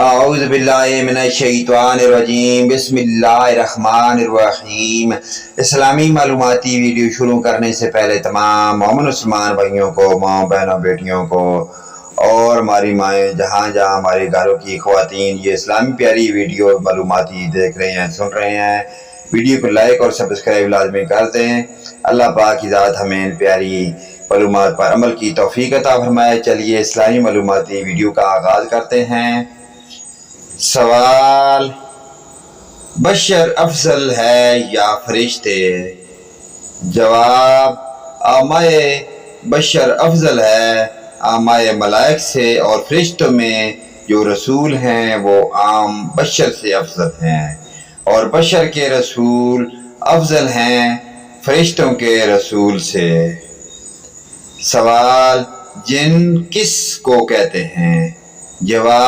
اعوذ باللہ من الشیطان الرجیم، بسم اللہ الرحمن الرحیم۔ اسلامی معلوماتی ویڈیو شروع کرنے سے پہلے تمام مومن مسلمان بھائیوں کو، ماں بہنوں بیٹیوں کو اور ہماری مائیں جہاں جہاں ہمارے گھروں کی خواتین یہ اسلامی پیاری ویڈیو معلوماتی دیکھ رہے ہیں، سن رہے ہیں، ویڈیو کو لائک اور سبسکرائب لازمی کر دیں۔ اللہ پاک کی ذات ہمیں ان پیاری معلومات پر عمل کی توفیق عطا فرمائے۔ چلیے اسلامی معلوماتی ویڈیو کا آغاز کرتے ہیں۔ سوال: بشر افضل ہے یا فرشتے؟ جواب: اعمائے بشر افضل ہے اعمائے ملائک سے، اور فرشتوں میں جو رسول ہیں وہ عام بشر سے افضل ہیں، اور بشر کے رسول افضل ہیں فرشتوں کے رسول سے۔ سوال: جن کس کو کہتے ہیں؟ جواب: